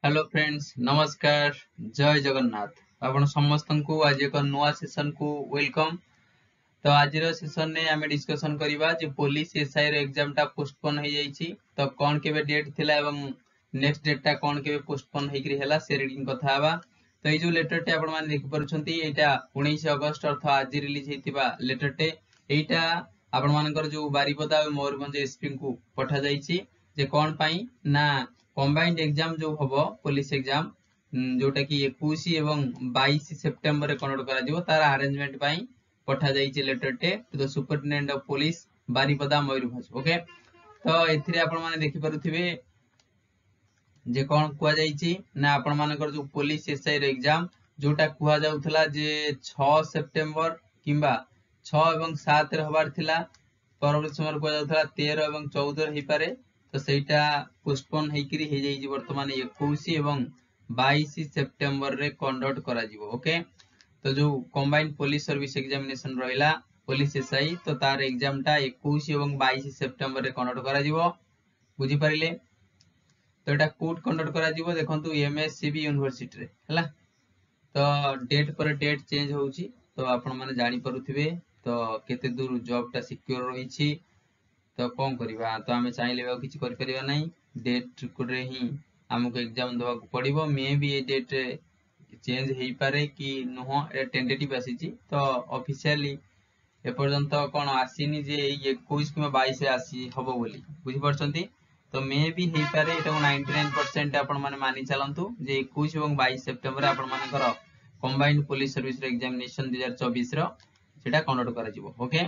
Hello friends नमस्कार जय जगन्नाथ आपण समस्त को आज एक नुआ सेशन को वेलकम। तो आज सेशन ने आमे डिस्कशन करिबा जे पुलिस एसआई रो एग्जाम टा पोस्टपोन हो जाईची। तो कोन केबे डेट थिला एवं नेक्स्ट डेट टा कोन केबे पोस्टपोन हेकरी हैला से रीडिंग कथा हवा। तो ए जो लेटर टे आपण माने देख परछंती एटा 19 अगस्त अर्थ आज रिलीज हेतिबा लेटर टे एटा आपण मानकर जो बारीपदा और मयूरभंज एसपी को पठा जाईची जे कोन पई ना कंबाइंड एग्जाम जो हबो पुलिस एग्जाम जोटा कि 21 एवं 22 सेप्टेम्बर रे कंडक्ट करा जिवो तार अरेंजमेंट पई पठा जाईची लेटर टे to the superintendent of police Baripada Mayurbhanj. Okay तो एथिरे आपण माने देखि परुथिबे जे कोन कुआ जाईची ना आपण मानकर जो पुलिस एसआई रे एग्जाम जोटा कुआ जाउथला जे 6 सेप्टेम्बर किंबा 6 एवं 7 रे हबार थिला परवर्ती समय कुआ जाउथला 13 एवं 14 रे ही पारे। तो सेटा पोस्टपोन हेकरी हे जाई वर्तमान 21 एवं 22 सेप्टेम्बर रे कंडक्ट करा जिवो। ओके तो जो कंबाइंड पुलिस सर्विस एग्जामिनेशन रहिला पुलिस एसआई तो तार एग्जाम टा 21 एवं 22 सेप्टेम्बर रे कंडक्ट करा जिवो बुझी परिले। तो एटा कोड कंडक्ट करा जिवो देखंतु एमएससीबी यूनिवर्सिटी रे हला। तो डेट पर डेट चेंज होउची तो आपण माने जानि परुथिबे तो केते दूर जॉब टा सिक्योर रहिछि। तो कौन करवा तो आम चाहिए किसी कर ना डेट रे ही आमको एग्जाम देवा पड़ो मे भी ये डेट चेंज हो पारे कि नुह टेंटेटिव आसी तो ऑफिशियली एपर्यंत कौन आसीनी जे 21 कि 22 आसी हम बोली बुझीपार। तो मे भी हो पारे ये 99% आपण माने मानि चलतु जे 21 और 22 सेप्टेम्बर आपण मानकर कंबाइंड पुलिस सर्विस एग्जामिनेशन 2024 सेटा कंडक्ट करा जिवो। ओके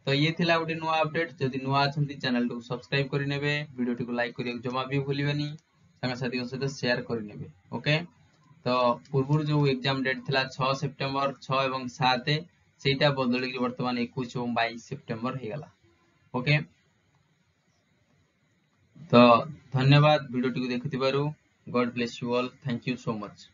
तो ये थिला गोटे नुआ अपडेट जदि नुआ अछंती चैनल को सब्सक्राइब करि नेबे वीडियो को लाइक करियो जमा भी भूलिबेनी संग साथी सहित शेयर करि नेबे। ओके तो पूर्व जो एग्जाम डेट थिला 6 सेप्टेम्बर 6 एवं 7 सेटा बदल के वर्तमान 21 और 22 सेप्टेम्बर हे गला। ओके तो धन्यवाद वीडियो को देखिथिबारु god bless you all thank you so much.